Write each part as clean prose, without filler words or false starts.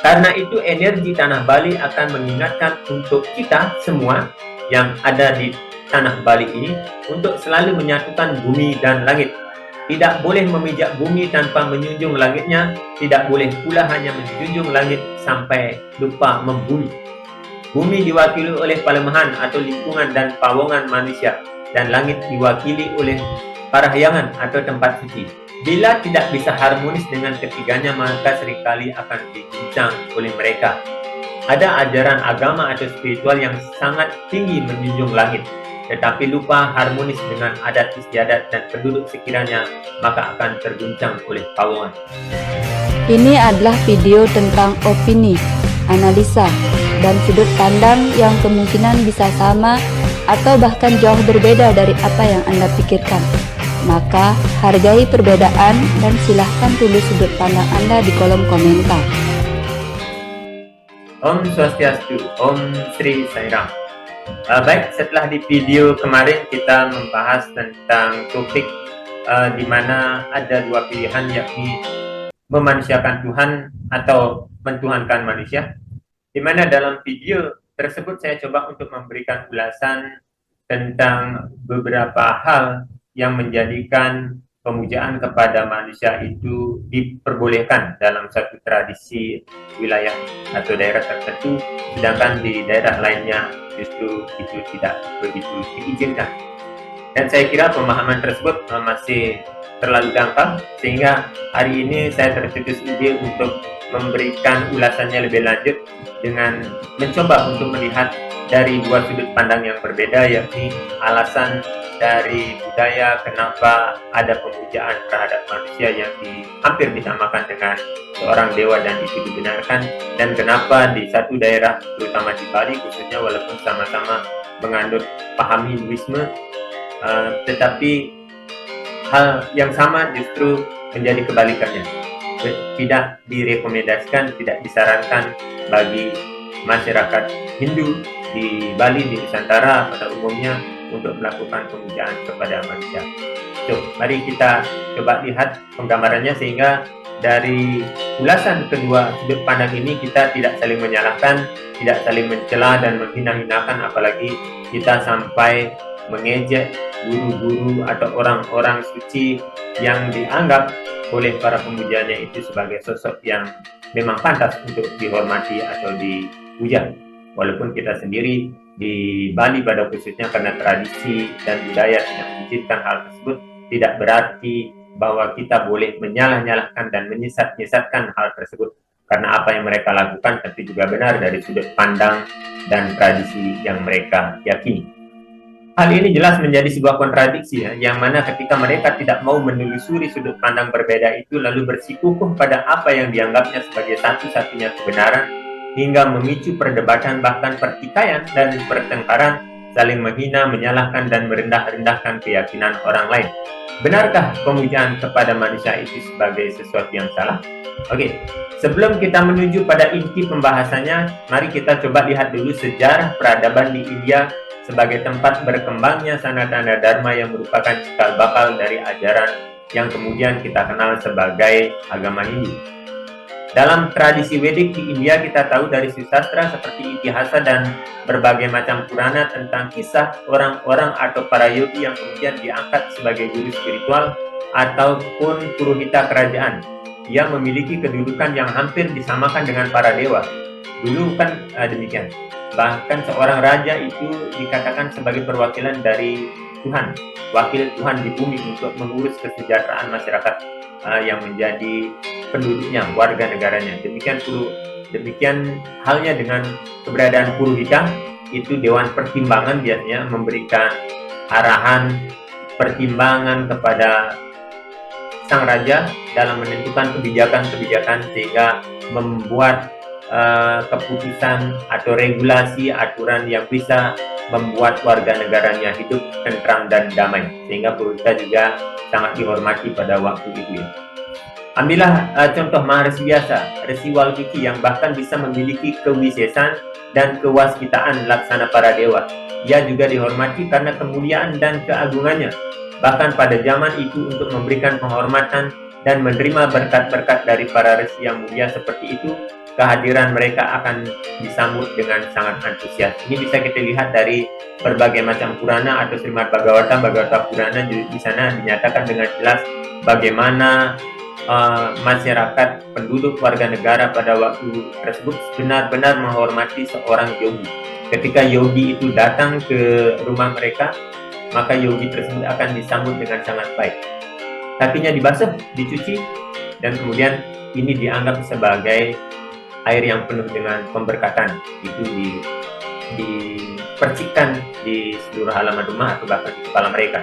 Karena itu energi tanah Bali akan mengingatkan untuk kita semua yang ada di tanah Bali ini untuk selalu menyatukan bumi dan langit. Tidak boleh memijak bumi tanpa menjunjung langitnya, tidak boleh pula hanya menjunjung langit sampai lupa membumi. Bumi diwakili oleh palemahan atau lingkungan dan pawongan manusia, dan langit diwakili oleh parahyangan atau tempat suci. Bila tidak bisa harmonis dengan ketiganya, maka seringkali akan diguncang oleh mereka. Ada ajaran agama atau spiritual yang sangat tinggi menjunjung langit, tetapi lupa harmonis dengan adat istiadat dan penduduk sekiranya, maka akan terguncang oleh pawongan. Ini adalah video tentang opini, analisa, dan sudut pandang yang kemungkinan bisa sama atau bahkan jauh berbeda dari apa yang Anda pikirkan. Maka, hargai perbedaan dan silahkan tulis sudut pandang Anda di kolom komentar. Om Swastiastu, Om Sri Sairam. Baik, setelah di video kemarin kita membahas tentang topik di mana ada dua pilihan, yakni memanusiakan Tuhan atau mentuhankan manusia. Di mana dalam video tersebut saya coba untuk memberikan ulasan tentang beberapa hal yang menjadikan pemujaan kepada manusia itu diperbolehkan dalam satu tradisi wilayah atau daerah tertentu, sedangkan di daerah lainnya justru itu tidak begitu diizinkan. Dan saya kira pemahaman tersebut masih terlalu gampang, sehingga hari ini saya tercetus ide untuk memberikan ulasannya lebih lanjut dengan mencoba untuk melihat dari dua sudut pandang yang berbeda, yakni alasan dari budaya kenapa ada pemujaan terhadap manusia yang hampir disamakan dengan seorang dewa dan itu dibenarkan, dan kenapa di satu daerah terutama di Bali khususnya, walaupun sama-sama menganut paham Hinduisme, tetapi hal yang sama justru menjadi kebalikannya. Tidak direkomendasikan, tidak disarankan bagi masyarakat Hindu di Bali, di Nusantara pada umumnya untuk melakukan pemujaan kepada manusia. So, mari kita coba lihat penggambarannya, sehingga dari ulasan kedua sudut pandang ini kita tidak saling menyalahkan, tidak saling mencela dan menghina-hinakan, apalagi kita sampai mengejek guru-guru atau orang-orang suci yang dianggap oleh para pemujanya itu sebagai sosok yang memang pantas untuk dihormati atau dipuja. Walaupun kita sendiri di Bali pada khususnya karena tradisi dan budaya tidak mengizinkan hal tersebut, tidak berarti bahwa kita boleh menyalah-nyalahkan dan menyesat-nyesatkan hal tersebut, karena apa yang mereka lakukan tentu juga benar dari sudut pandang dan tradisi yang mereka yakini. Hal ini jelas menjadi sebuah kontradiksi, yang mana ketika mereka tidak mau menelusuri sudut pandang berbeda itu, lalu bersikukuh pada apa yang dianggapnya sebagai satu-satunya kebenaran, hingga memicu perdebatan bahkan pertikaian dan pertengkaran, saling menghina, menyalahkan dan merendah-rendahkan keyakinan orang lain. Benarkah pemujaan kepada manusia itu sebagai sesuatu yang salah? Oke, sebelum kita menuju pada inti pembahasannya, mari kita coba lihat dulu sejarah peradaban di India sebagai tempat berkembangnya Sanatana Dharma yang merupakan cikal bakal dari ajaran yang kemudian kita kenal sebagai agama Hindu. Dalam tradisi Vedik di India, kita tahu dari sastra seperti Itihasa dan berbagai macam Purana tentang kisah orang-orang atau para yogi yang kemudian diangkat sebagai guru spiritual ataupun purohita kerajaan yang memiliki kedudukan yang hampir disamakan dengan para dewa. Dulu kan demikian. Bahkan seorang raja itu dikatakan sebagai perwakilan dari Tuhan, wakil Tuhan di bumi untuk mengurus kesejahteraan masyarakat yang menjadi penduduknya, warga negaranya. Demikian halnya dengan keberadaan Purohita, itu Dewan Pertimbangan biasanya memberikan arahan pertimbangan kepada sang raja dalam menentukan kebijakan-kebijakan, sehingga membuat keputusan atau regulasi aturan yang bisa membuat warga negaranya hidup tentram dan damai, sehingga Purohita juga sangat dihormati pada waktu itu. Ambillah contoh Maharesi biasa, Resi Walmiki, yang bahkan bisa memiliki kewisesan dan kewaskitaan laksana para dewa. Ia juga dihormati karena kemuliaan dan keagungannya. Bahkan pada zaman itu, untuk memberikan penghormatan dan menerima berkat-berkat dari para resi yang mulia seperti itu, kehadiran mereka akan disambut dengan sangat antusias. Ini bisa kita lihat dari berbagai macam Purana atau Srimad Bhagavata Purana. Di sana dinyatakan dengan jelas bagaimana masyarakat penduduk warga negara pada waktu tersebut benar-benar menghormati seorang yogi. Ketika yogi itu datang ke rumah mereka, maka yogi tersebut akan disambut dengan sangat baik. Kakinya dibasuh, dicuci, dan kemudian ini dianggap sebagai air yang penuh dengan pemberkatan. Itu dipercikkan di seluruh halaman rumah atau bahkan di kepala mereka.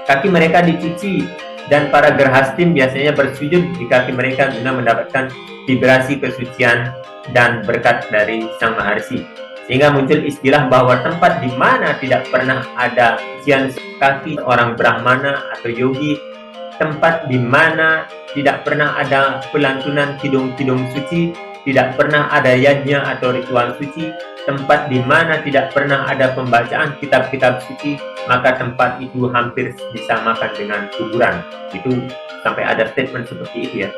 Kaki mereka dicuci, dan para gerhastin biasanya bersujud di kaki mereka guna mendapatkan vibrasi kesucian dan berkat dari Sang Maharsi. Sehingga muncul istilah bahwa tempat di mana tidak pernah ada cucian kaki orang Brahmana atau yogi, tempat di mana tidak pernah ada pelantunan kidung-kidung suci, tidak pernah ada yajnya atau ritual suci, tempat di mana tidak pernah ada pembacaan kitab-kitab suci, maka tempat itu hampir disamakan dengan kuburan. Itu sampai ada statement seperti itu ya.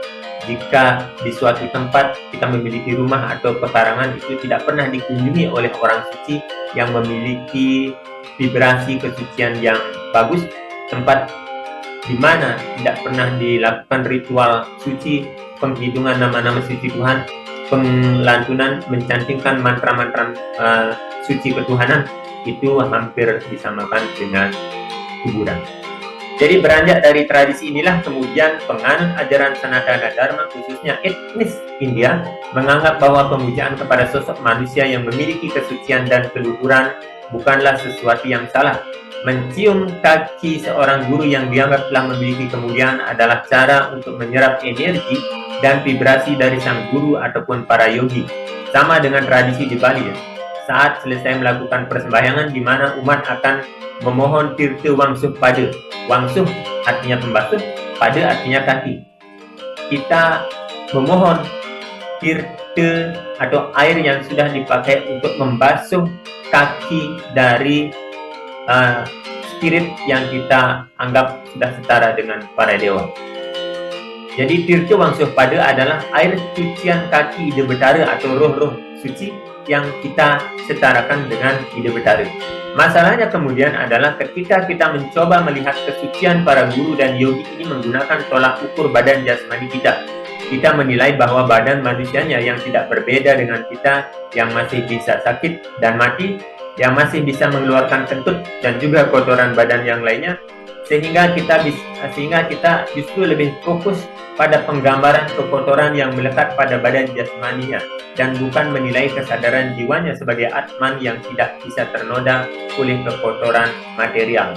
Jika di suatu tempat kita memiliki rumah atau pekarangan, itu tidak pernah dikunjungi oleh orang suci yang memiliki vibrasi kesucian yang bagus, tempat di mana tidak pernah dilakukan ritual suci, penghitungan nama-nama suci Tuhan, pelantunan, mencantingkan mantra-mantra suci ketuhanan, itu hampir disamakan dengan kuburan. Jadi beranjak dari tradisi inilah kemudian penganut ajaran Sanatana Dharma, khususnya etnis India, menganggap bahwa pemujaan kepada sosok manusia yang memiliki kesucian dan keluhuran bukanlah sesuatu yang salah. Mencium kaki seorang guru yang dianggap telah memiliki kemuliaan adalah cara untuk menyerap energi dan vibrasi dari sang guru ataupun para yogi. Sama dengan tradisi di Bali ya. Saat selesai melakukan persembahyangan di mana umat akan memohon tirta wangsuh pada. Wangsuh artinya pembasuh, pada artinya kaki. Kita memohon tirta atau air yang sudah dipakai untuk membasuh kaki dari spirit yang kita anggap sudah setara dengan para dewa. Jadi tirta wangsuh pada adalah air cucian kaki Ida Betara atau roh-roh suci yang kita setarakan dengan Ida Betara. Masalahnya kemudian adalah ketika kita mencoba melihat kesucian para guru dan yogi ini menggunakan tolak ukur badan jasmani kita. Kita menilai bahwa badan manusianya yang tidak berbeda dengan kita, yang masih bisa sakit dan mati, yang masih bisa mengeluarkan kentut dan juga kotoran badan yang lainnya, sehingga kita justru lebih fokus pada penggambaran kekotoran yang melekat pada badan jasmaninya dan bukan menilai kesadaran jiwanya sebagai atman yang tidak bisa ternoda oleh kekotoran material.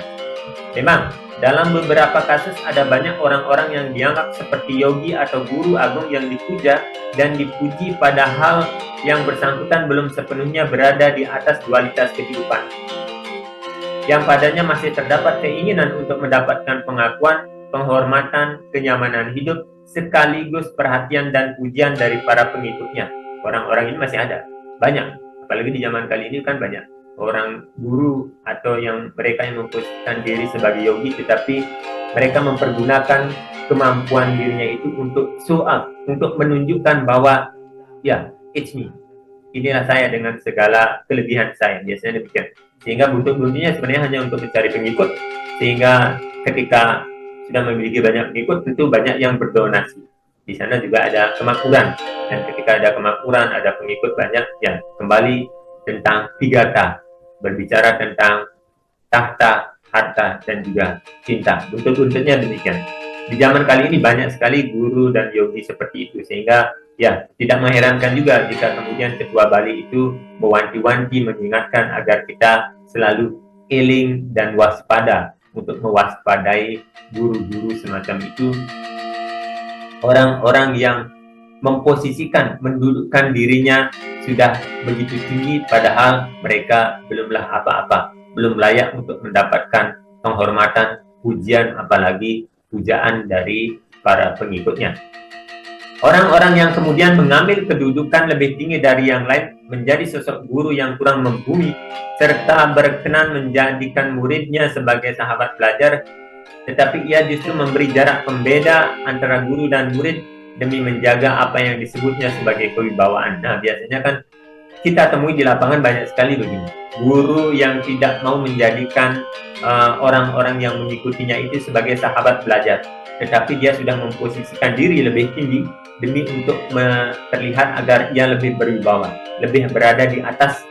Memang dalam beberapa kasus ada banyak orang-orang yang dianggap seperti yogi atau guru agung yang dipuja dan dipuji padahal yang bersangkutan belum sepenuhnya berada di atas dualitas kehidupan, yang padanya masih terdapat keinginan untuk mendapatkan pengakuan, penghormatan, kenyamanan hidup, sekaligus perhatian dan pujian dari para pengikutnya. Orang-orang ini masih ada, banyak, apalagi di zaman kali ini kan banyak orang guru atau yang mereka yang memposisikan diri sebagai yogi, tetapi mereka mempergunakan kemampuan dirinya itu untuk show up, untuk menunjukkan bahwa ya, it's me, inilah saya dengan segala kelebihan saya, biasanya demikian. Sehingga buntut-buntutnya sebenarnya hanya untuk mencari pengikut, sehingga ketika sudah memiliki banyak pengikut, tentu banyak yang berdonasi. Di sana juga ada kemakmuran, dan ketika ada kemakmuran, ada pengikut banyak, ya kembali tentang 3K, berbicara tentang tahta, harta, dan juga cinta. Buntut-buntutnya demikian. Di zaman kali ini banyak sekali guru dan yogi seperti itu, sehingga ya tidak mengherankan juga jika kemudian ketua Bali itu mewanti-wanti, mengingatkan agar kita selalu eling dan waspada untuk mewaspadai guru-guru semacam itu, orang-orang yang memposisikan, mendudukkan dirinya sudah begitu tinggi padahal mereka belumlah apa-apa, belum layak untuk mendapatkan penghormatan, pujian, apalagi pujaan dari para pengikutnya. Orang-orang yang kemudian mengambil kedudukan lebih tinggi dari yang lain menjadi sosok guru yang kurang membumi serta berkenan menjadikan muridnya sebagai sahabat belajar, tetapi ia justru memberi jarak pembeda antara guru dan murid demi menjaga apa yang disebutnya sebagai kewibawaan. Nah, biasanya kan kita temui di lapangan banyak sekali begini. Guru yang tidak mau menjadikan orang-orang yang mengikutinya itu sebagai sahabat belajar, tetapi dia sudah memposisikan diri lebih tinggi demi untuk terlihat agar ia lebih berwibawa, lebih berada di atas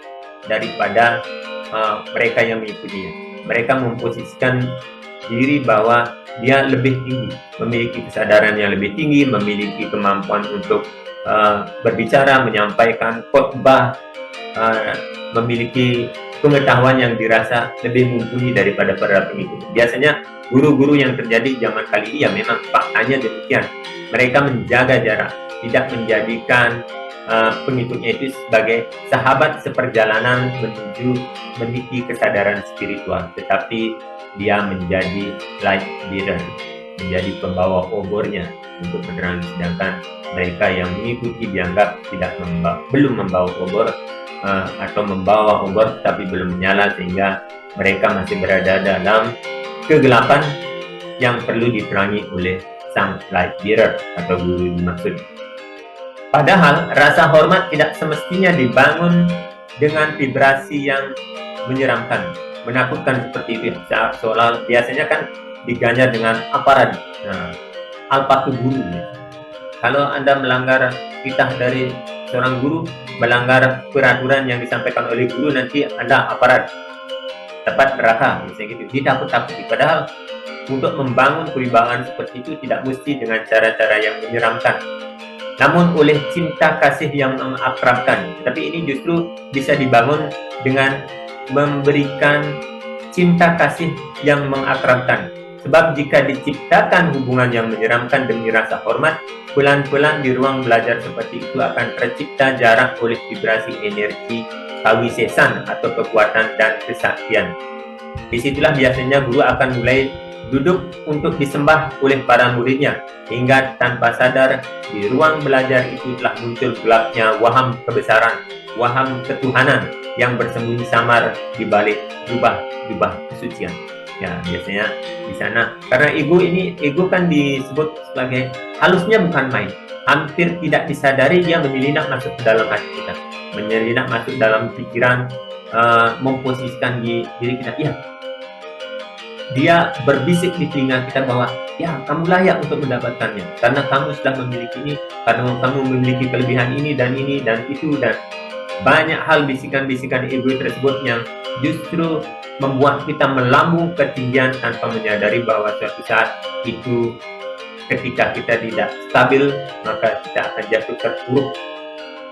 daripada mereka yang mengikutinya. Mereka memposisikan diri bahwa dia lebih tinggi, memiliki kesadaran yang lebih tinggi, memiliki kemampuan untuk berbicara, menyampaikan khotbah, memiliki pengetahuan yang dirasa lebih mumpuni daripada para pengikut. Biasanya guru-guru yang terjadi zaman kali ini ya memang faktanya demikian. Mereka menjaga jarak, tidak menjadikan pengikutnya itu sebagai sahabat seperjalanan menuju meniti kesadaran spiritual, tetapi dia menjadi light bearer, menjadi pembawa obornya untuk menerangi, sedangkan mereka yang mengikuti dianggap belum membawa obor atau membawa obor tapi belum menyala, sehingga mereka masih berada dalam kegelapan yang perlu diperangi oleh sang light bearer atau guru dimaksud. Padahal rasa hormat tidak semestinya dibangun dengan vibrasi yang menyeramkan, menakutkan seperti itu. Soal biasanya kan diganjar dengan aparat, alpatu guru. Kalau Anda melanggar titah dari seorang guru, melanggar peraturan yang disampaikan oleh guru, nanti Anda aparat, tepat neraka, misalnya gitu, ditakut-takuti. Padahal untuk membangun kewibawaan seperti itu tidak mesti dengan cara-cara yang menyeramkan, namun oleh cinta kasih yang mengakrabkan. Tapi ini justru bisa dibangun dengan memberikan cinta kasih yang mengakrabkan. Sebab jika diciptakan hubungan yang menyeramkan demi rasa hormat, pelan-pelan di ruang belajar seperti itu akan tercipta jarak oleh vibrasi energi kawisesan atau kekuatan dan kesaktian. Disitulah biasanya guru akan mulai duduk untuk disembah oleh para muridnya, hingga tanpa sadar di ruang belajar itu telah muncul gelapnya waham kebesaran, waham ketuhanan yang bersembunyi samar di balik jubah kesucian. Ya, biasanya di sana, karena ego kan disebut sebagai halusnya bukan main, hampir tidak disadari dia menyelinap masuk ke dalam hati kita, menyelinap masuk dalam pikiran, memposisikan diri kita. Ya, dia berbisik di telinga kita bahwa ya kamu layak untuk mendapatkannya, karena kamu sudah memiliki ini, karena kamu memiliki kelebihan ini dan itu, dan banyak hal bisikan-bisikan ego tersebut yang justru membuat kita melambung ketinggian tanpa menyadari bahwa suatu saat itu ketika kita tidak stabil, maka kita akan jatuh terpuruk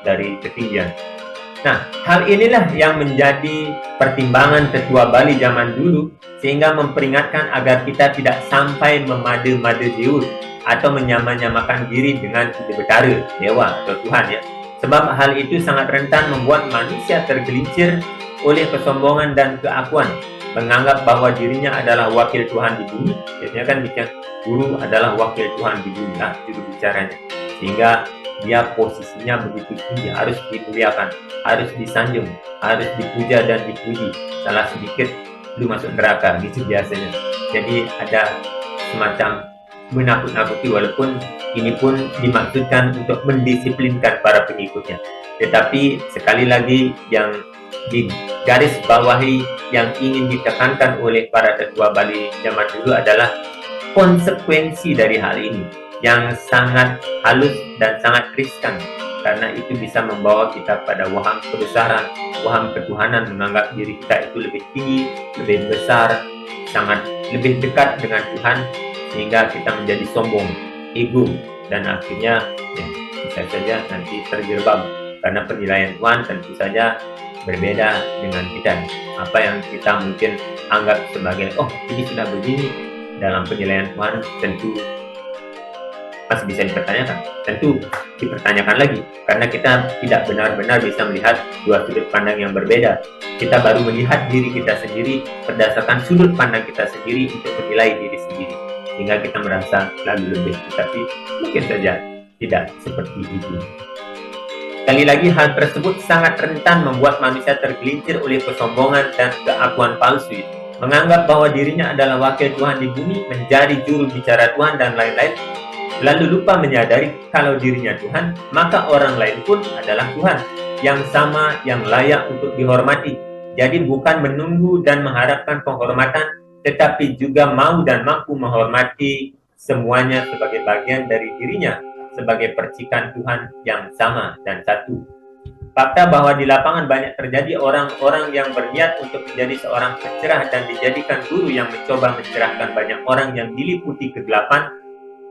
dari ketinggian. Nah, hal inilah yang menjadi pertimbangan Tetua Bali zaman dulu, sehingga memperingatkan agar kita tidak sampai memade-made dewa atau menyamakan diri dengan betara, dewa atau Tuhan ya. Sebab hal itu sangat rentan membuat manusia tergelincir oleh kesombongan dan keakuan, menganggap bahwa dirinya adalah wakil Tuhan di bumi. Biasanya kan bicara guru adalah wakil Tuhan di bumi, juru bicaranya, sehingga dia posisinya begitu tinggi, harus dimuliakan, harus disanjung, harus dipuja dan dipuji. Salah sedikit lu masuk neraka, gitu biasanya. Jadi ada semacam menakut-nakuti, walaupun ini pun dimaksudkan untuk mendisiplinkan para pengikutnya. Tetapi sekali lagi yang digaris bawahi, yang ingin ditekankan oleh para tetua Bali zaman dulu adalah konsekuensi dari hal ini yang sangat halus dan sangat riskan, karena itu bisa membawa kita pada waham kebesaran, waham ketuhanan, menganggap diri kita itu lebih tinggi, lebih besar, sangat lebih dekat dengan Tuhan, sehingga kita menjadi sombong, ego, dan akhirnya ya, bisa saja nanti terjerembab, karena penilaian Tuhan tentu saja berbeda dengan kita. Apa yang kita mungkin anggap sebagai ini sudah begini, dalam penilaian Tuhan tentu masih bisa dipertanyakan, tentu dipertanyakan lagi, karena kita tidak benar-benar bisa melihat dua sudut pandang yang berbeda. Kita baru melihat diri kita sendiri berdasarkan sudut pandang kita sendiri untuk menilai diri sendiri, sehingga kita merasa lalu lebih, tetapi mungkin saja tidak seperti itu. Sekali lagi, hal tersebut sangat rentan membuat manusia tergelincir oleh kesombongan dan keakuan palsu, menganggap bahwa dirinya adalah wakil Tuhan di bumi, menjadi juru bicara Tuhan dan lain-lain. lalu lupa menyadari kalau dirinya Tuhan, maka orang lain pun adalah Tuhan, yang sama, yang layak untuk dihormati. Jadi bukan menunggu dan mengharapkan penghormatan, tetapi juga mau dan mampu menghormati semuanya sebagai bagian dari dirinya, sebagai percikan Tuhan yang sama dan satu. Fakta bahwa di lapangan banyak terjadi orang-orang yang berniat untuk menjadi seorang pencerah dan dijadikan guru yang mencoba mencerahkan banyak orang yang diliputi kegelapan,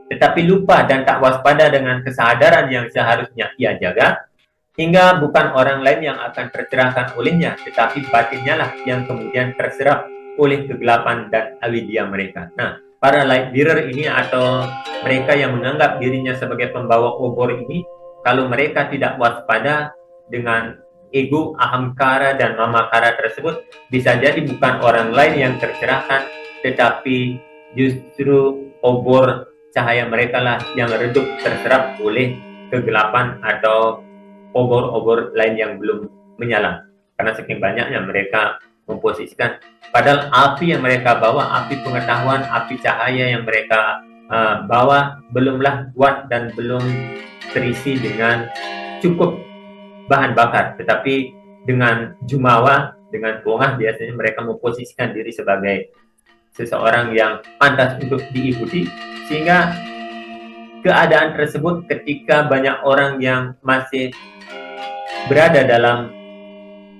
tetapi lupa dan tak waspada dengan kesadaran yang seharusnya ia jaga, hingga bukan orang lain yang akan tercerahkan olehnya, tetapi batinnya lah yang kemudian terserap oleh kegelapan dan avidya mereka. Nah, para light bearer ini atau mereka yang menganggap dirinya sebagai pembawa obor ini, kalau mereka tidak waspada dengan ego, ahamkara, dan mamakara tersebut, bisa jadi bukan orang lain yang tercerahkan, tetapi justru obor cahaya mereka lah yang redup terserap oleh kegelapan atau obor-obor lain yang belum menyala. Karena saking banyaknya mereka memposisikan, padahal api yang mereka bawa, api pengetahuan, api cahaya yang mereka bawa belumlah kuat dan belum terisi dengan cukup bahan bakar, tetapi dengan jumawa, dengan bongah, biasanya mereka memposisikan diri sebagai seseorang yang pantas untuk diikuti, sehingga keadaan tersebut ketika banyak orang yang masih berada dalam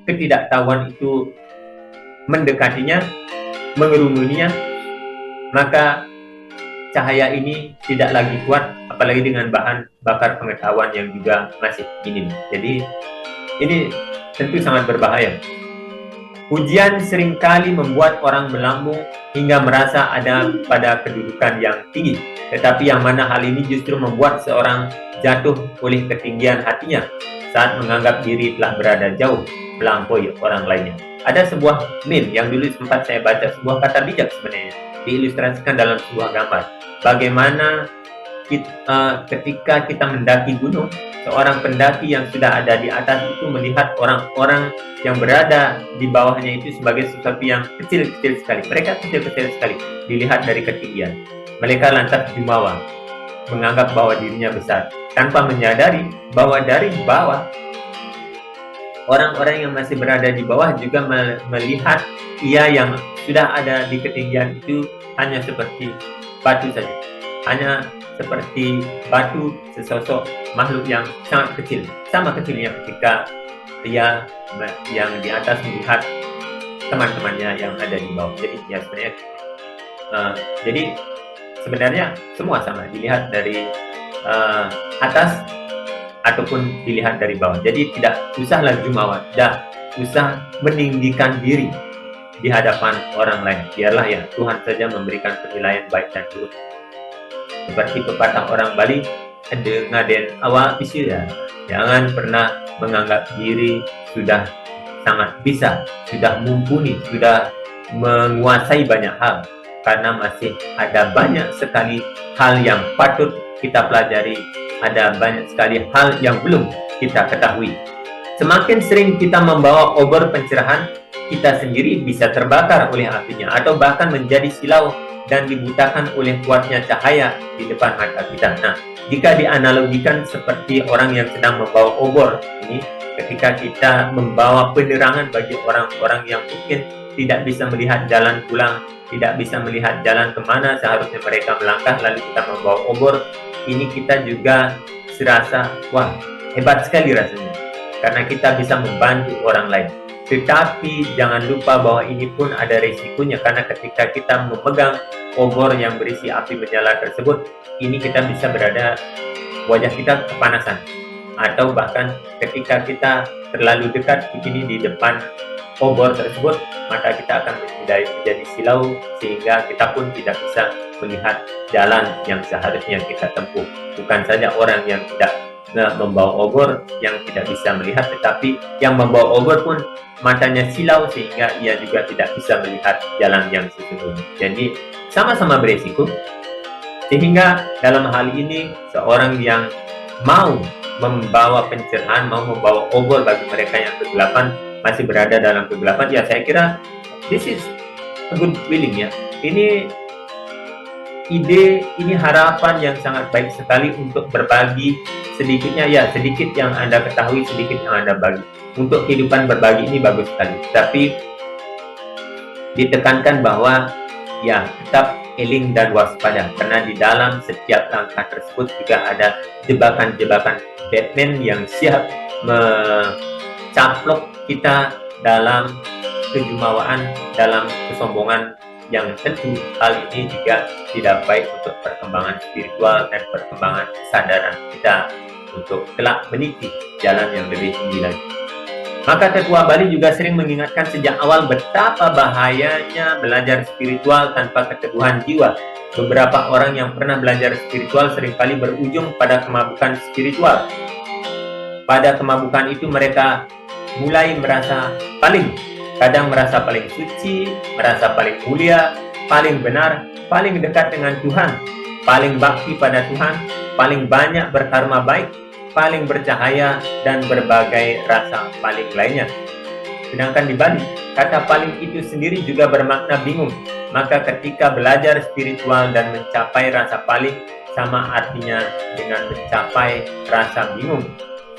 ketidaktahuan itu mendekatinya, mengerumuninya, maka cahaya ini tidak lagi kuat, apalagi dengan bahan bakar pengetahuan yang juga masih minim. Jadi ini tentu sangat berbahaya. Ujian seringkali membuat orang melambung hingga merasa ada pada kedudukan yang tinggi, tetapi yang mana hal ini justru membuat seorang jatuh oleh ketinggian hatinya saat menganggap diri telah berada jauh melampaui orang lainnya. Ada sebuah meme yang dulu sempat saya baca, sebuah kata bijak sebenarnya, diilustrasikan dalam sebuah gambar. Bagaimana ketika kita mendaki gunung, seorang pendaki yang sudah ada di atas itu melihat orang-orang yang berada di bawahnya itu sebagai sesuatu yang kecil-kecil sekali. Mereka kecil-kecil sekali dilihat dari ketinggian. Mereka lantas jumawa, menganggap bahwa dirinya besar, tanpa menyadari bahwa dari bawah orang-orang yang masih berada di bawah juga melihat ia yang sudah ada di ketinggian itu hanya seperti batu saja, hanya seperti batu, sesosok makhluk yang sangat kecil, sama kecilnya ketika dia yang di atas melihat teman-temannya yang ada di bawah. Jadi ya sebenarnya semua sama, dilihat dari atas ataupun dilihat dari bawah. Jadi tidak usahlah jumawa, tidak usah meninggikan diri di hadapan orang lain. Biarlah ya Tuhan saja memberikan penilaian baik dan buruk. Seperti pepatah orang Bali, ngaden awal ya, jangan pernah menganggap diri sudah sangat bisa, sudah mumpuni, sudah menguasai banyak hal, karena masih ada banyak sekali hal yang patut kita pelajari, ada banyak sekali hal yang belum kita ketahui. Semakin sering kita membawa obor pencerahan, kita sendiri bisa terbakar oleh apinya, atau bahkan menjadi silau dan dibutakan oleh kuatnya cahaya di depan mata kita. Nah, jika dianalogikan seperti orang yang sedang membawa obor ini, ketika kita membawa penerangan bagi orang-orang yang mungkin tidak bisa melihat jalan pulang, tidak bisa melihat jalan kemana seharusnya mereka melangkah, lalu kita membawa obor, ini kita juga serasa, wah, hebat sekali rasanya, karena kita bisa membantu orang lain. Tetapi jangan lupa bahwa ini pun ada resikonya, karena ketika kita memegang obor yang berisi api menyala tersebut, ini kita bisa berada, wajah kita kepanasan, atau bahkan ketika kita terlalu dekat begini di depan obor tersebut, maka kita akan menjadi silau, sehingga kita pun tidak bisa melihat jalan yang seharusnya kita tempuh. Bukan saja orang yang tidak membawa obor yang tidak bisa melihat, tetapi yang membawa obor pun matanya silau, sehingga ia juga tidak bisa melihat jalan yang sesungguhnya. Jadi sama-sama beresiko, sehingga dalam hal ini seorang yang mau membawa pencerahan, mau membawa obor bagi mereka yang kegelapan, masih berada dalam kegelapan, ya saya kira this is a good feeling ya. Ini ide, ini harapan yang sangat baik sekali untuk berbagi sedikitnya, ya sedikit yang Anda ketahui, sedikit yang Anda bagi. Untuk kehidupan berbagi ini bagus sekali, tapi ditekankan bahwa ya tetap eling dan waspada, karena di dalam setiap langkah tersebut juga ada jebakan-jebakan Batman yang siap mencaplok kita dalam kejumawaan, dalam kesombongan, yang tentu hal ini juga tidak baik untuk perkembangan spiritual dan perkembangan kesadaran kita untuk kelak meniti jalan yang lebih tinggi lagi. Maka Tetua Bali juga sering mengingatkan sejak awal betapa bahayanya belajar spiritual tanpa keteguhan jiwa. Beberapa orang yang pernah belajar spiritual seringkali berujung pada kemabukan spiritual. Pada kemabukan itu mereka mulai merasa kadang merasa paling suci, merasa paling mulia, paling benar, paling dekat dengan Tuhan, paling bakti pada Tuhan, paling banyak berkarma baik, paling bercahaya, dan berbagai rasa paling lainnya. Sedangkan di Bali, kata paling itu sendiri juga bermakna bingung. Maka ketika belajar spiritual dan mencapai rasa paling, sama artinya dengan mencapai rasa bingung.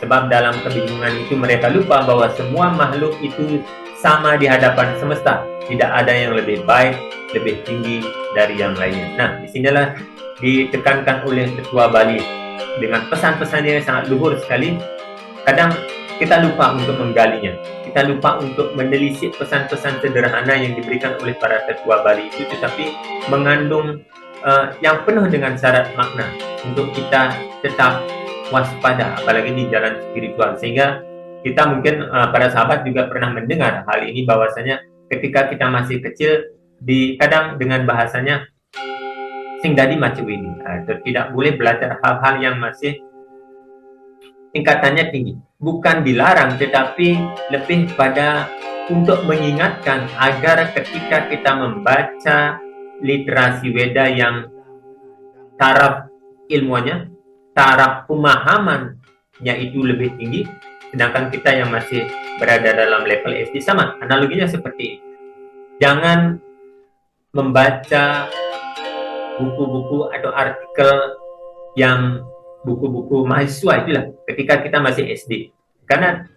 Sebab dalam kebingungan itu mereka lupa bahwa semua makhluk itu sama di hadapan semesta. Tidak ada yang lebih baik, lebih tinggi dari yang lainnya. Nah, disinilah ditekankan oleh Tetua Bali dengan pesan-pesannya yang sangat luhur sekali. Kadang kita lupa untuk menggalinya, kita lupa untuk menelisik pesan-pesan sederhana yang diberikan oleh para Tetua Bali itu, tetapi mengandung yang penuh dengan syarat makna untuk kita tetap waspada, apalagi di jalan spiritual. Sehingga kita mungkin para sahabat juga pernah mendengar hal ini, bahwasanya ketika kita masih kecil, kadang dengan bahasanya sing dadi macu ini, atau tidak boleh belajar hal-hal yang masih tingkatannya tinggi. Bukan dilarang, tetapi lebih pada untuk mengingatkan agar ketika kita membaca literasi Weda yang taraf ilmuannya, taraf pemahamannya itu lebih tinggi, sedangkan kita yang masih berada dalam level SD, sama analoginya seperti ini. Jangan membaca buku-buku atau artikel yang buku-buku mahasiswa itulah ketika kita masih SD, karena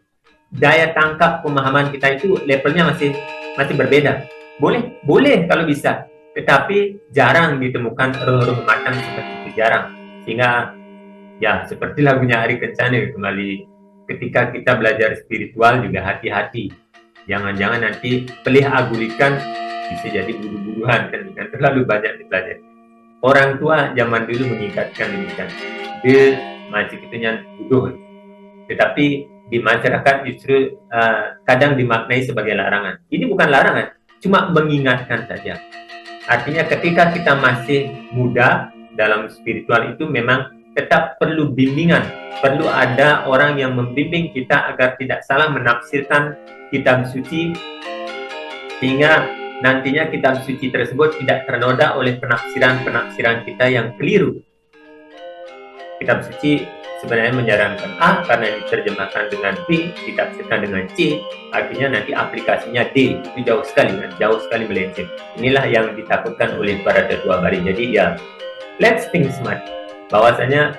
daya tangkap pemahaman kita itu levelnya masih berbeda. Boleh kalau bisa, tetapi jarang ditemukan roh-roh matang seperti itu, jarang. Sehingga ya seperti lagunya Ari Kencana kembali, ketika kita belajar spiritual juga hati-hati, jangan-jangan nanti pelih agulikan bisa jadi buru-buruan kan terlalu banyak dipelajari. Orang tua zaman dulu mengingatkan demikian, dia masih itunya bodoh, tetapi di masyarakat justru kadang dimaknai sebagai larangan. Ini bukan larangan, cuma mengingatkan saja. Artinya ketika kita masih muda dalam spiritual itu memang tetap perlu bimbingan, perlu ada orang yang membimbing kita agar tidak salah menafsirkan kitab suci, sehingga nantinya kitab suci tersebut tidak ternoda oleh penafsiran-penafsiran kita yang keliru. Kitab suci sebenarnya menyarankan A karena diterjemahkan dengan B, ditafsirkan dengan C, artinya nanti aplikasinya D. Itu jauh sekali melenceng. Inilah yang ditakutkan oleh para Tetua Bali. Jadi ya, let's think smart. Bahwasanya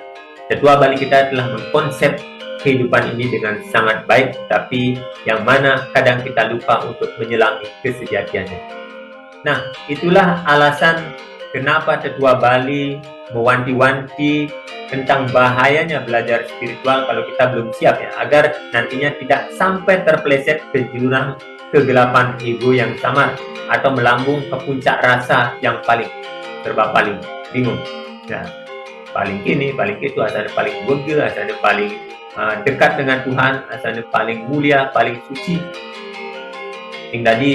Tetua Bali kita telah mengkonsep kehidupan ini dengan sangat baik, tapi yang mana kadang kita lupa untuk menyelami kesejatiannya. Nah, itulah alasan kenapa Tetua Bali mewanti-wanti tentang bahayanya belajar spiritual kalau kita belum siap, ya, agar nantinya tidak sampai terpeleset ke jurang kegelapan ego yang samar atau melambung ke puncak rasa yang paling bingung. Nah, paling ini, paling itu, asalnya paling bogil, asalnya paling dekat dengan Tuhan, asalnya paling mulia, paling suci. Tadi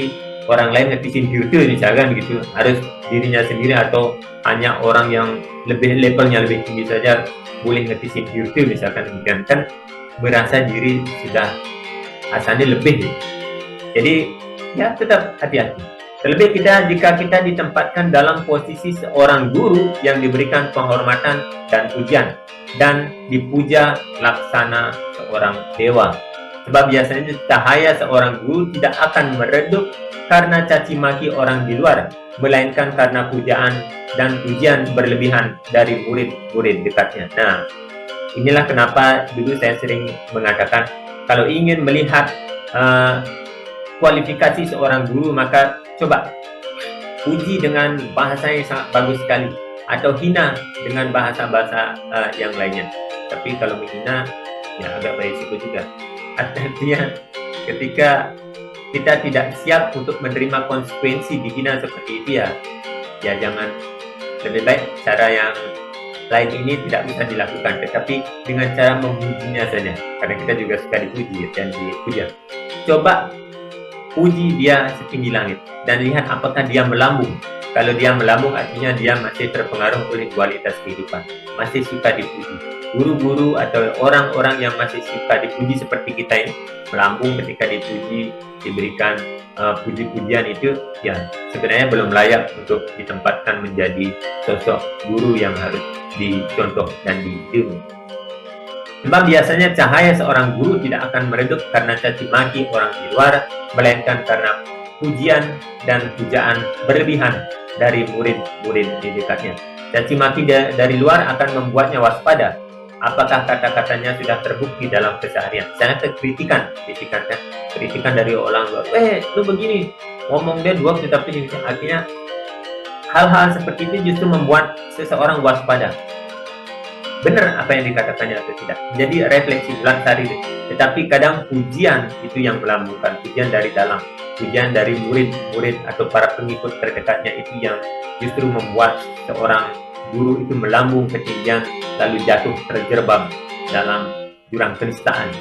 orang lain ngetisin virtual misalkan gitu, harus dirinya sendiri atau hanya orang yang levelnya lebih tinggi saja boleh ngetisin virtual misalkan, demikian kan merasa diri sudah asalnya lebih. Jadi ya tetap hati-hati. Terlebih jika kita ditempatkan dalam posisi seorang guru yang diberikan penghormatan dan pujian dan dipuja laksana seorang dewa. Sebab biasanya cahaya seorang guru tidak akan meredup karena caci maki orang di luar, melainkan karena pujaan dan pujian berlebihan dari murid-murid dekatnya. Nah, inilah kenapa dulu saya sering mengatakan, kalau ingin melihat kualifikasi seorang guru, maka coba puji dengan bahasa yang sangat bagus sekali, atau hina dengan bahasa-bahasa yang lainnya. Tapi kalau menghina, ya agak berisiko juga. Artinya ketika kita tidak siap untuk menerima konsekuensi dihina seperti itu, ya jangan. Lebih baik cara yang lain ini tidak bisa dilakukan, tetapi dengan cara memujinya saja, karena kita juga suka dipuji dan dipuja. Coba puji dia setinggi langit dan lihat apakah dia melambung. Kalau dia melambung, artinya dia masih terpengaruh oleh kualitas kehidupan, masih suka dipuji. Guru-guru atau orang-orang yang masih suka dipuji seperti kita ini, melambung ketika dipuji, diberikan puji-pujian, itu ya sebenarnya belum layak untuk ditempatkan menjadi sosok guru yang harus dicontoh dan diilmu. Sebab biasanya cahaya seorang guru tidak akan meredup karena caci maki orang di luar, melainkan karena pujian dan pujaan berlebihan dari murid-murid di dekatnya. Caci maki dari luar akan membuatnya waspada. Apakah kata-katanya sudah terbukti dalam keseharian? Misalnya kritikan dari orang luar. Lu begini, ngomong dia dua tapi akhirnya hal-hal seperti itu justru membuat seseorang waspada. Benar apa yang dikatakannya atau tidak? Jadi refleksi bulan hari ini. Tetapi kadang pujian itu yang melambungkan, pujian dari dalam, pujian dari murid-murid atau para pengikut terdekatnya itu yang justru membuat seorang guru itu melambung ketinggian, lalu jatuh terjerembab dalam jurang kenistaan.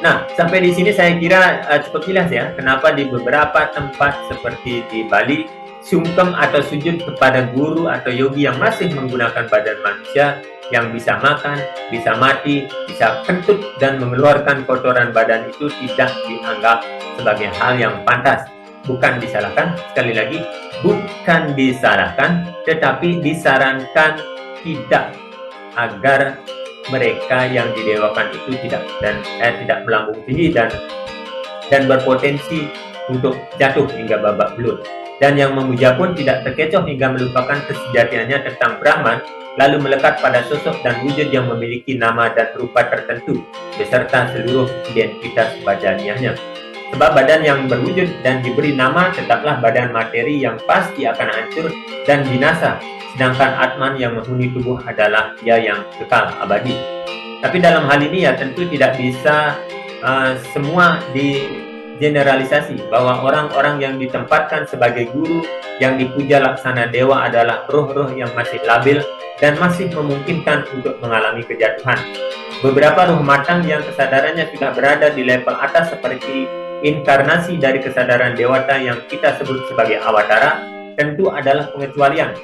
Nah, sampai di sini saya kira cukup jelas ya, kenapa di beberapa tempat seperti di Bali, sungkem atau sujud kepada guru atau yogi yang masih menggunakan badan manusia, yang bisa makan, bisa mati, bisa kentut dan mengeluarkan kotoran badan, itu tidak dianggap sebagai hal yang pantas. Bukan disalahkan, sekali lagi, bukan disalahkan, tetapi disarankan tidak, agar mereka yang didewakan itu tidak melambung tinggi dan berpotensi untuk jatuh hingga babak belur. Dan yang memuja pun tidak terkecoh hingga melupakan kesejatiannya tentang Brahman, lalu melekat pada sosok dan wujud yang memiliki nama dan rupa tertentu, beserta seluruh identitas badaniahnya. Sebab badan yang berwujud dan diberi nama tetaplah badan materi yang pasti akan hancur dan binasa, sedangkan Atman yang menghuni tubuh adalah dia yang kekal abadi. Tapi dalam hal ini ya tentu tidak bisa semua digeneralisasi, bahwa orang-orang yang ditempatkan sebagai guru yang dipuja laksana dewa adalah roh-roh yang masih labil dan masih memungkinkan untuk mengalami kejatuhan. Beberapa roh matang yang kesadarannya sudah berada di level atas, seperti inkarnasi dari kesadaran dewata yang kita sebut sebagai awatara, tentu adalah pengecualian.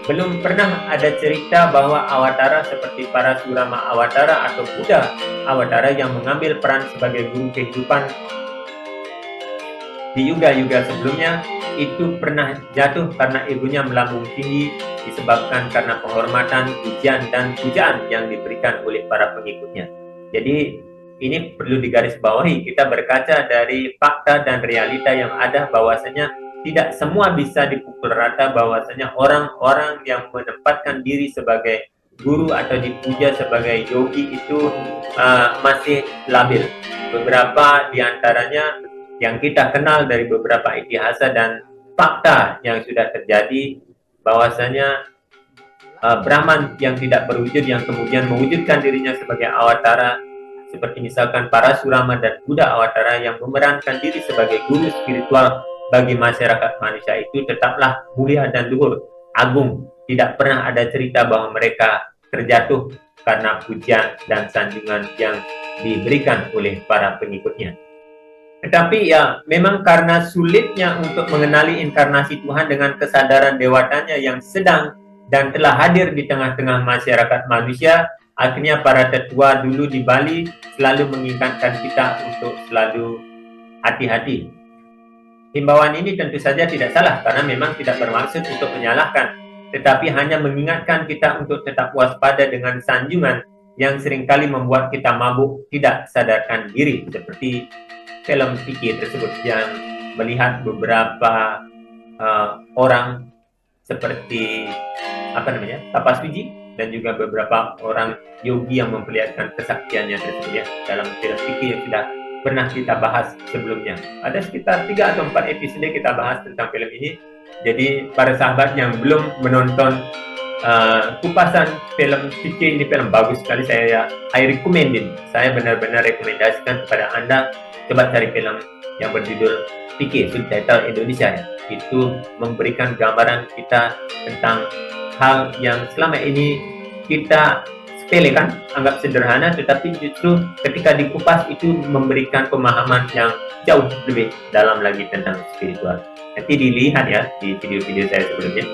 Belum pernah ada cerita bahwa awatara seperti para Surama awatara atau Buddha awatara yang mengambil peran sebagai guru kehidupan di yuga-yuga sebelumnya itu pernah jatuh karena egonya melambung tinggi, disebabkan karena penghormatan, pujian, dan pujaan yang diberikan oleh para pengikutnya. Jadi ini perlu digarisbawahi, kita berkaca dari fakta dan realita yang ada, bahwasanya tidak semua bisa dipukul rata, bahwasanya orang-orang yang menempatkan diri sebagai guru atau dipuja sebagai yogi itu masih labil. Beberapa diantaranya yang kita kenal dari beberapa itihasa dan fakta yang sudah terjadi, bahwasanya Brahman yang tidak berwujud yang kemudian mewujudkan dirinya sebagai awatara, seperti misalkan para Surama dan Buddha awatara yang memerankan diri sebagai guru spiritual bagi masyarakat manusia, itu tetaplah mulia dan luhur, agung. Tidak pernah ada cerita bahwa mereka terjatuh karena pujian dan sanjungan yang diberikan oleh para pengikutnya. Tetapi ya memang karena sulitnya untuk mengenali inkarnasi Tuhan dengan kesadaran dewatanya yang sedang dan telah hadir di tengah-tengah masyarakat manusia, akhirnya para tetua dulu di Bali selalu mengingatkan kita untuk selalu hati-hati. Himbauan ini tentu saja tidak salah, karena memang tidak bermaksud untuk menyalahkan, tetapi hanya mengingatkan kita untuk tetap waspada dengan sanjungan yang seringkali membuat kita mabuk tidak sadarkan diri, seperti film fikih tersebut yang melihat beberapa orang seperti Tapas Suji dan juga beberapa orang yogi yang memperlihatkan kesaktiannya tersebut ya, dalam film fikih yang sudah pernah kita bahas sebelumnya. Ada sekitar 3 atau 4 episode kita bahas tentang film ini. Jadi para sahabat yang belum menonton kupasan film fikih, ini film bagus sekali, I recommend it. Saya benar-benar rekomendasikan kepada Anda, coba cari film yang berjudul fikih, subtitle Indonesia ya. Itu memberikan gambaran kita tentang hal yang selama ini kita sepelekan, anggap sederhana, tetapi justru ketika dikupas itu memberikan pemahaman yang jauh lebih dalam lagi tentang spiritual. Nanti dilihat ya di video-video saya sebelumnya.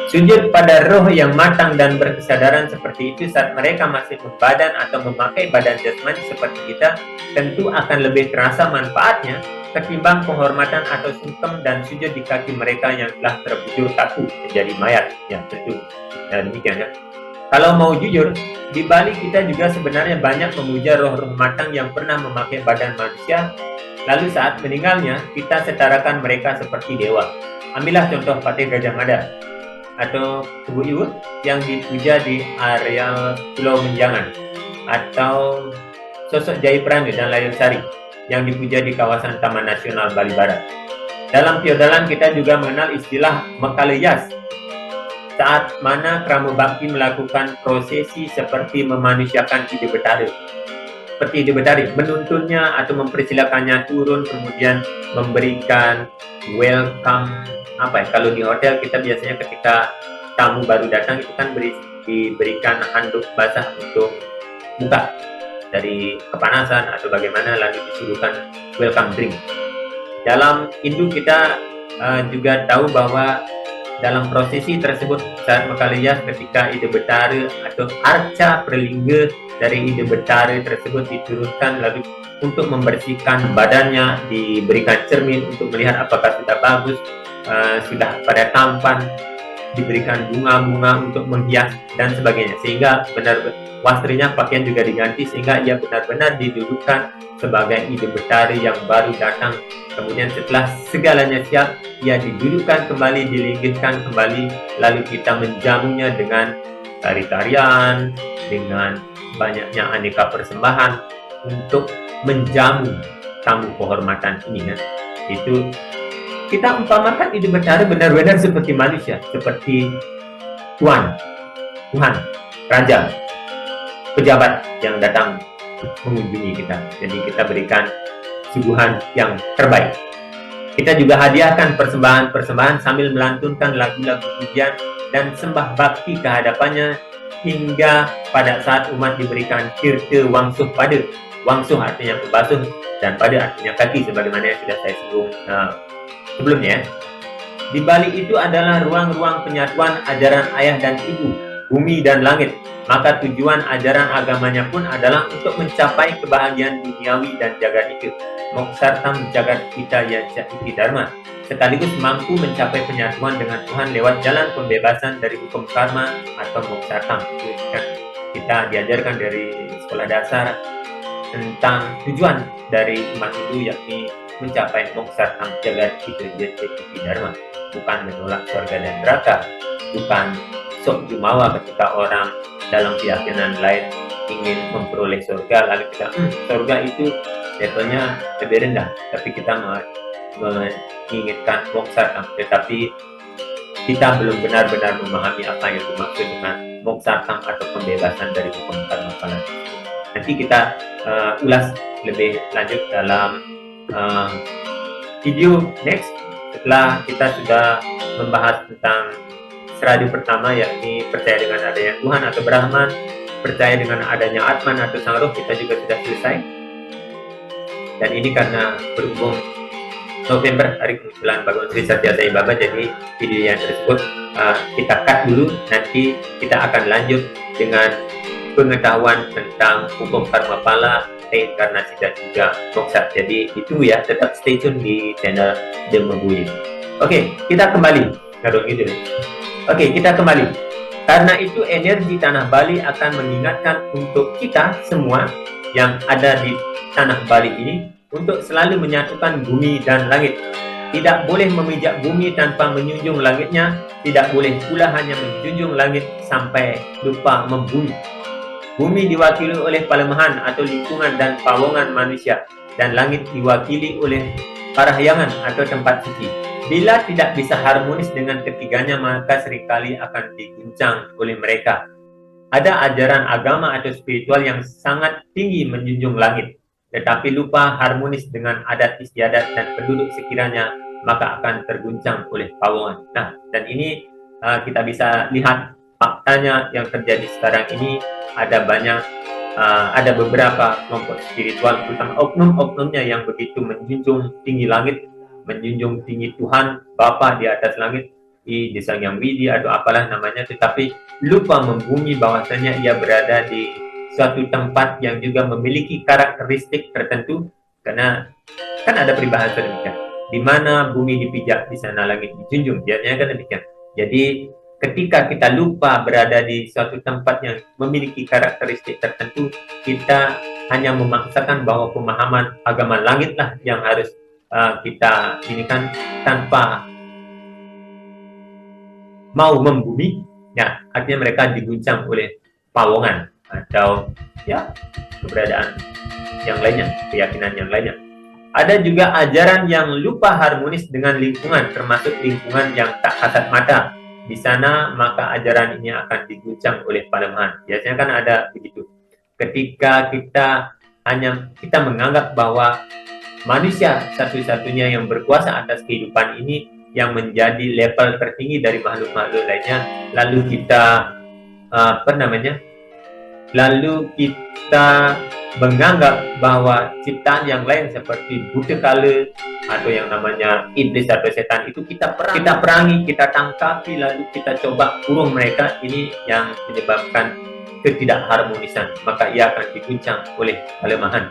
Sujud pada roh yang matang dan berkesadaran seperti itu saat mereka masih berbadan atau memakai badan jasmani seperti kita, tentu akan lebih terasa manfaatnya ketimbang penghormatan atau sungkem dan sujud di kaki mereka yang telah terbujur kaku menjadi mayat. Ya tentu. Nah, demikian ya. Kalau mau jujur, di Bali kita juga sebenarnya banyak memuja roh-roh matang yang pernah memakai badan manusia, lalu saat meninggalnya kita setarakan mereka seperti dewa. Ambillah contoh Patih Gajah Mada atau Tugu Iwut yang dipuja di areal Pulau Menjangan, atau sosok Jai Prana dan Layar Sari yang dipuja di kawasan Taman Nasional Bali Barat. Dalam feodalan kita juga mengenal istilah Mekaleyas, saat mana Kramo Bakti melakukan prosesi seperti memanusiakan Ide Betara. Seperti Ide Betara, menuntunnya atau mempersilakannya turun, kemudian memberikan welcome. Kalau di hotel kita biasanya ketika tamu baru datang itu kan diberikan handuk basah untuk buka dari kepanasan atau bagaimana, lalu disuruhkan welcome drink. Dalam Hindu kita juga tahu bahwa dalam prosesi tersebut saat Mekaleyas ketika Ide Betara atau arca perlingga dari Ide Betara tersebut diturunkan, lalu untuk membersihkan badannya diberikan cermin untuk melihat apakah sudah bagus, sudah pada tampan, diberikan bunga-bunga untuk menghias dan sebagainya, sehingga benar wastrinya, pakaian juga diganti sehingga ia benar-benar didudukkan sebagai Ide Betara yang baru datang. Kemudian setelah segalanya siap, ia didudukkan kembali, dilinggihkan kembali, lalu kita menjamunya dengan tari-tarian, dengan banyaknya aneka persembahan untuk menjamu tamu kehormatan ini. Itu kita umpamakan Ide Betara benar-benar seperti manusia, seperti Tuhan, Raja, pejabat yang datang mengunjungi kita. Jadi kita berikan suguhan yang terbaik. Kita juga hadiahkan persembahan-persembahan sambil melantunkan lagu-lagu pujian dan sembah bakti kehadapannya, hingga pada saat umat diberikan tirta wangsuh pada. Wangsuh artinya pembasuh dan pada artinya kaki, sebagaimana yang sudah saya singgung sebelumnya. Di Bali itu adalah ruang-ruang penyatuan ajaran ayah dan ibu, bumi dan langit. Maka tujuan ajaran agamanya pun adalah untuk mencapai kebahagiaan duniawi dan jagat hidup, moksartam jagat hitaya iti dharma, sekaligus mampu mencapai penyatuan dengan Tuhan lewat jalan pembebasan dari hukum karma atau moksartam. Kita diajarkan dari sekolah dasar tentang tujuan dari umat itu, yakni mencapai moksartam jagat hitaya iti dharma, bukan menolak surga dan neraka, bukan sok jumawa ketika orang dalam keyakinan lain ingin memperoleh surga, lalu kita surga itu levelnya lebih rendah, tapi kita menginginkan moksartam, tetapi kita belum benar-benar memahami apa yang dimaksud dengan moksartam atau pembebasan dari hukum karma pala. Nanti kita ulas lebih lanjut dalam video next, setelah kita sudah membahas tentang seradu pertama, yakni percaya dengan adanya Tuhan atau Brahman, percaya dengan adanya Atman atau Sang Roh, kita juga sudah selesai. Dan ini karena berhubung November, hari kemunculan Bhagawan Sri Satya Sai Baba, jadi video yang tersebut kita cut dulu. Nanti kita akan lanjut dengan pengetahuan tentang hukum karma pala, reinkarnasi dan juga moksa. Jadi itu ya, tetap stay tune di channel The Membuing. Oke, kita kembali. Oke, kita kembali. Karena itu energi tanah Bali akan mengingatkan untuk kita semua yang ada di tanah Bali ini untuk selalu menyatukan bumi dan langit. tidak boleh memijak bumi tanpa menjunjung langitnya, tidak boleh pula hanya menjunjung langit sampai lupa membumi. Bumi diwakili oleh palemahan atau lingkungan dan pawongan manusia, dan langit diwakili oleh parahyangan atau tempat suci. Bila tidak bisa harmonis dengan ketiganya, maka seringkali akan diguncang oleh mereka. Ada ajaran agama atau spiritual yang sangat tinggi menjunjung langit, tetapi lupa harmonis dengan adat istiadat dan penduduk sekiranya, maka akan terguncang oleh pawongan. Nah, dan ini kita bisa lihat faktanya yang terjadi sekarang ini. Ada beberapa kelompok spiritual, terutama oknum-oknumnya yang begitu menjunjung tinggi langit, menjunjung tinggi Tuhan Bapa di atas langit, di Desang Yang Widi atau apalah namanya, tetapi lupa membumi bahwasanya ia berada di suatu tempat yang juga memiliki karakteristik tertentu, karena kan ada peribahasa demikian, di mana bumi dipijak di sana langit dijunjung, biasanya kan demikian. Jadi ketika kita lupa berada di suatu tempat yang memiliki karakteristik tertentu, kita hanya memaksakan bahwa pemahaman agama langit lah yang harus kita inikan tanpa mau membumi. Ya, artinya mereka diguncang oleh pawongan atau ya keberadaan yang lainnya, keyakinan yang lainnya. Ada juga ajaran yang lupa harmonis dengan lingkungan, termasuk lingkungan yang tak kasat mata. Di sana maka ajaran ini akan diguncang oleh palemahan. Biasanya kan ada begitu. Ketika kita menganggap bahwa manusia satu-satunya yang berkuasa atas kehidupan ini, yang menjadi level tertinggi dari makhluk-makhluk lainnya, lalu kita lalu kita menganggap bahwa ciptaan yang lain seperti Butekala atau yang namanya iblis atau setan itu kita perangi, kita tangkapi, lalu kita coba kurung mereka. Ini yang menyebabkan ketidakharmonisan, maka ia akan diguncang oleh kelemahan.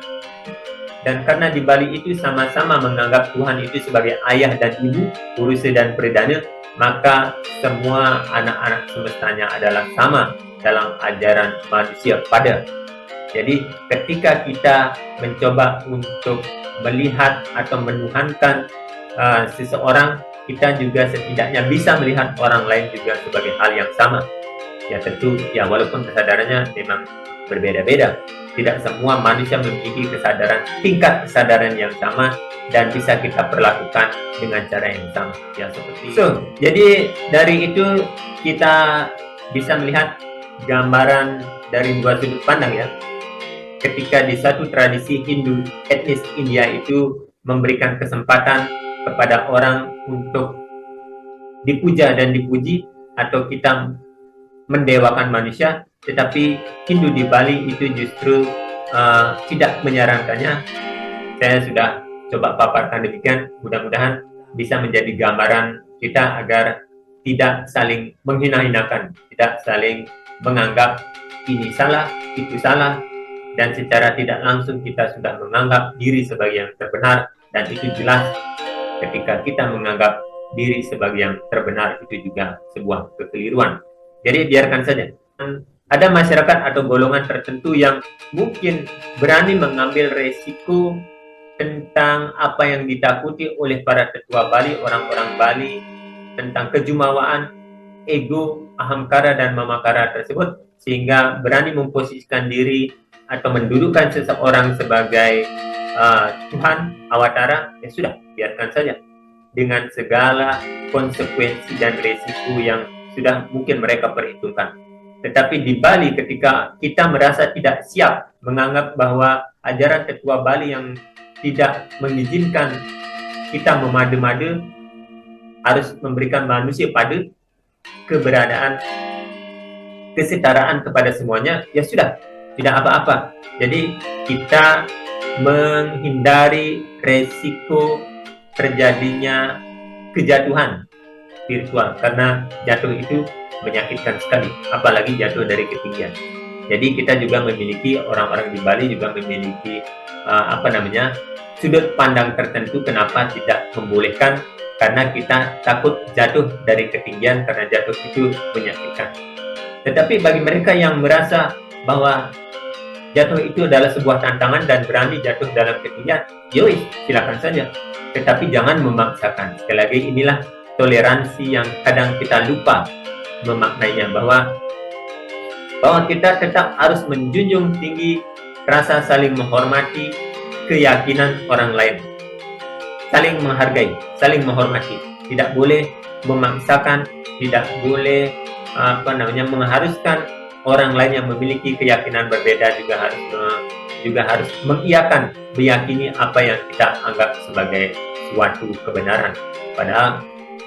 Dan karena di balik itu sama-sama menganggap Tuhan itu sebagai ayah dan ibu, urusa dan perdana, maka semua anak-anak semestanya adalah sama dalam ajaran manusia pada. Jadi ketika kita mencoba untuk melihat atau menuhankan seseorang, kita juga setidaknya bisa melihat orang lain juga sebagai hal yang sama. Ya tentu, ya walaupun kesadarannya memang berbeda-beda. Tidak semua manusia memiliki tingkat kesadaran yang sama dan bisa kita perlakukan dengan cara yang sama. Ya seperti itu. Jadi dari itu kita bisa melihat gambaran dari dua sudut pandang ya. Ketika di satu tradisi Hindu etnis India itu memberikan kesempatan kepada orang untuk dipuja dan dipuji, atau kita mendewakan manusia, tetapi Hindu di Bali itu justru tidak menyarankannya. Saya sudah coba paparkan demikian, mudah-mudahan bisa menjadi gambaran kita agar tidak saling menghina-hinakan, tidak saling menganggap ini salah, itu salah, dan secara tidak langsung kita sudah menganggap diri sebagai yang terbenar, dan itu jelas ketika kita menganggap diri sebagai yang terbenar itu juga sebuah kekeliruan. Jadi biarkan saja. Ada masyarakat atau golongan tertentu yang mungkin berani mengambil resiko tentang apa yang ditakuti oleh para tetua Bali, orang-orang Bali, tentang kejumawaan, ego, ahamkara, dan mamakara tersebut, sehingga berani memposisikan diri atau mendudukkan seseorang sebagai Tuhan, awatara. Ya sudah, biarkan saja dengan segala konsekuensi dan resiko yang sudah mungkin mereka perhitungkan. Tetapi di Bali, ketika kita merasa tidak siap, menganggap bahwa ajaran tetua Bali yang tidak mengizinkan kita memadu-madu, harus memberikan manusia pada keberadaan kesetaraan kepada semuanya, ya sudah, tidak apa-apa. Jadi kita menghindari resiko terjadinya kejatuhan spiritual, karena jatuh itu menyakitkan sekali, apalagi jatuh dari ketinggian. Jadi kita juga memiliki, orang-orang di Bali juga memiliki sudut pandang tertentu kenapa tidak membolehkan, karena kita takut jatuh dari ketinggian, karena jatuh itu menyakitkan. Tetapi bagi mereka yang merasa bahwa jatuh itu adalah sebuah tantangan dan berani jatuh dalam ketinggian, yoi, silakan saja. tetapi jangan memaksakan. Sekali lagi, inilah toleransi yang kadang kita lupa memaknainya, bahwa kita tetap harus menjunjung tinggi rasa saling menghormati keyakinan orang lain, saling menghargai, saling menghormati. Tidak boleh memaksakan, tidak boleh mengharuskan orang lain yang memiliki keyakinan berbeda juga harus mengiyakan, meyakini apa yang kita anggap sebagai suatu kebenaran. Padahal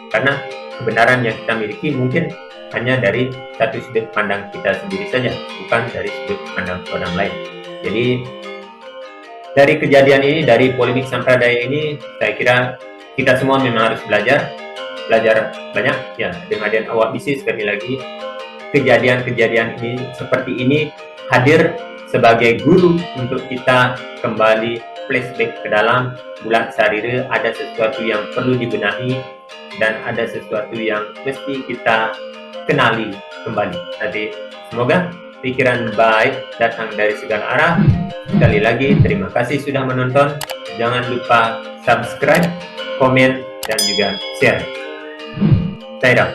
karena kebenaran yang kita miliki mungkin hanya dari satu sudut pandang kita sendiri saja, bukan dari sudut pandang orang lain. Jadi dari kejadian ini, dari polemik sampradaya ini, saya kira kita semua memang harus belajar banyak ya. Dengan adanya awak bisi, sekali lagi, kejadian-kejadian ini seperti ini hadir sebagai guru untuk kita kembali flashback ke dalam bulan sarira. Ada sesuatu yang perlu dibenahi dan ada sesuatu yang mesti kita kenali kembali. Nanti semoga pikiran baik datang dari segala arah. Sekali lagi terima kasih sudah menonton. Jangan lupa subscribe, komen, dan juga share. Saya